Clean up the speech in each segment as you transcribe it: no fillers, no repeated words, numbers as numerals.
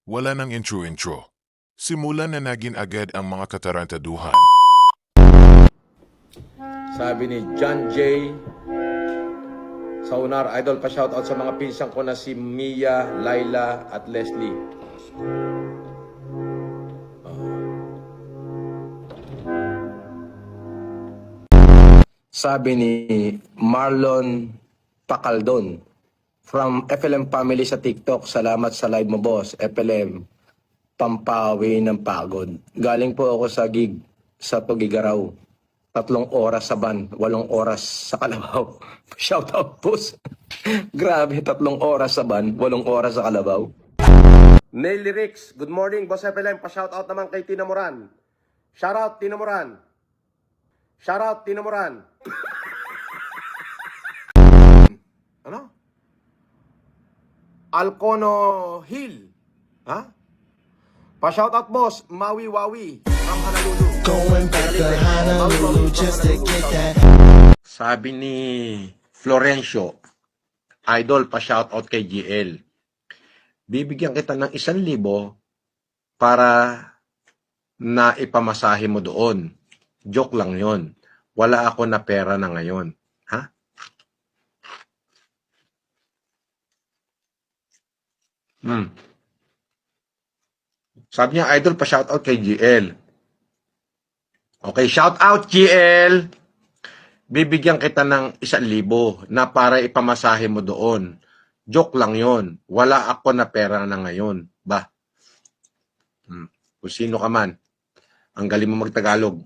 Wala nang intro-intro. Simulan na naging agad ang mga katarantaduhan. Sabi ni John J. Saunar, idol, pa-shoutout sa mga pinsang ko na si Mia, Laila at Leslie. Sabi ni Marlon Pacaldon from FLM family sa TikTok, salamat sa live mo, boss. FLM, pampawi ng pagod. Galing po ako sa gig sa Tugigaraw. 3 oras sa van, 8 oras sa Kalabaw. Shoutout, boss. Grabe, 3 oras sa van, 8 oras sa Kalabaw. Nail Lyrics, good morning, boss FLM. Pa-shoutout naman kay Tina Moran. Shoutout, Tina Moran. Shoutout, Tina Moran. Ano? Alcono Hill. Ha? Pa-shoutout, boss. Maui Wawi. From Honolulu. Going back to Honolulu just to get that. Sabi ni Florencio, idol, pa-shoutout kay GL. Bibigyan kita ng 1,000 para na ipamasahe mo doon. Joke lang yon. Wala ako na pera na ngayon. Ha? Sabi niya, idol, pa-shoutout kay GL. Okay, shoutout GL. Bibigyan kita ng 1,000 na para ipamasahe mo doon. Joke lang yon. Wala ako na pera na ngayon. Ba? Kung sino ka man, ang galing mo magtagalog.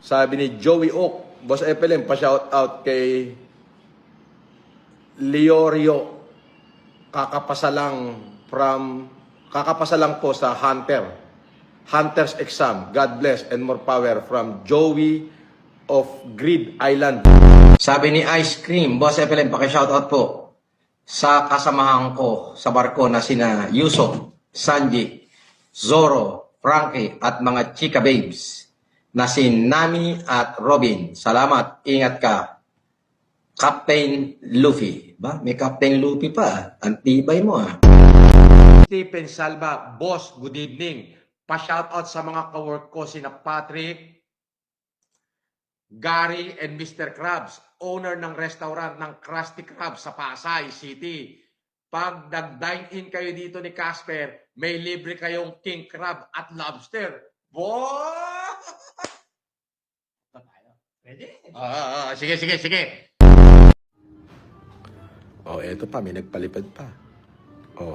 Sabi ni Joey Oak, boss FLM, pa-shoutout kay Leorio. Kakapasa lang po sa Hunter's exam. God bless and more power from Joey of Grid Island. Sabi ni Ice Cream, boss FLM, paki-shoutout po sa kasamahan ko sa barko na sina Yusuf, Sanji, Zoro, Frankie at mga chika babes na si Nami at Robin. Salamat, ingat ka. Captain Luffy. Ba? May Captain Luffy pa. Antibay mo ah. Stephen Salva, boss, good evening. Pa-shoutout sa mga kawork ko sina Patrick, Gary, and Mr. Krabs, owner ng restaurant ng Krusty Krab sa Pasay City. Pag nag-dine-in kayo dito ni Casper, may libre kayong king crab at lobster. Boy! Pwede? Sige. Oh, eto pa, may nagpalipad pa. Oh,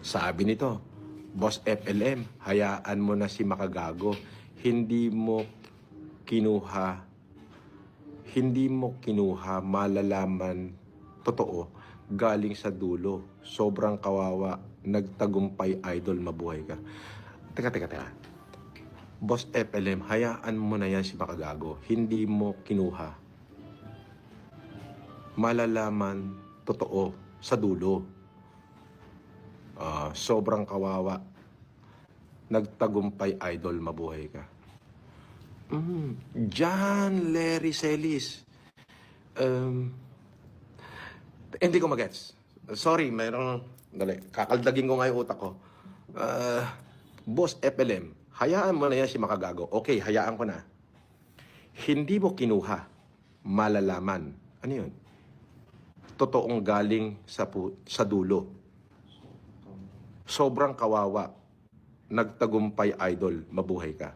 sabi nito, boss FLM, hayaan mo na si Makagago. Hindi mo kinuha malalaman totoo galing sa dulo. Sobrang kawawa, nagtagumpay idol, mabuhay ka. Teka. Boss FLM, hayaan mo na yan si Makagago. Hindi mo kinuha malalaman totoo sa dulo. Sobrang kawawa, nagtagumpay idol, mabuhay ka. John Larry Celis. Hindi ko magets. Sorry, kakaldagin ko nga yung utak ko. Boss FLM, hayaan mo na yan si Makagago. Okay, hayaan ko na. Hindi mo kinuha malalaman. Ano yun? Totoong galing sa dulo. Sobrang kawawa, nagtagumpay idol, mabuhay ka.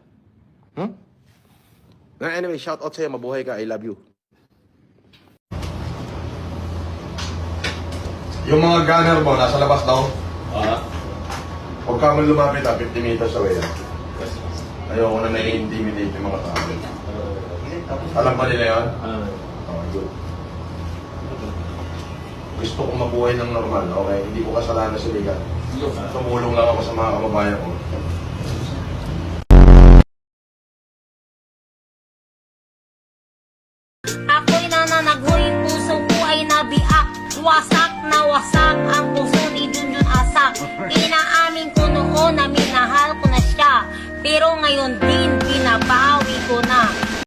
Anyway, shout out sa'yo, mabuhay ka, I love you. Yung mga gunner mo, nasa labas daw. Huwag ka mo lumapit, 50 meters away. Ayoko na nai-intimidate yung mga tao. Alam ba nila yun? Good. Gusto ko mabuhay ng normal, okay? Hindi ko kasalanan sa liga. Tumulong lang ako sa mga kababayan ko. Ako'y nananaghoy, puso ko ay nabiak. Wasak na wasak, ang puso ni Junjun asak. Inaamin ko noon na minahal ko na siya, pero ngayon din binabawi ko na.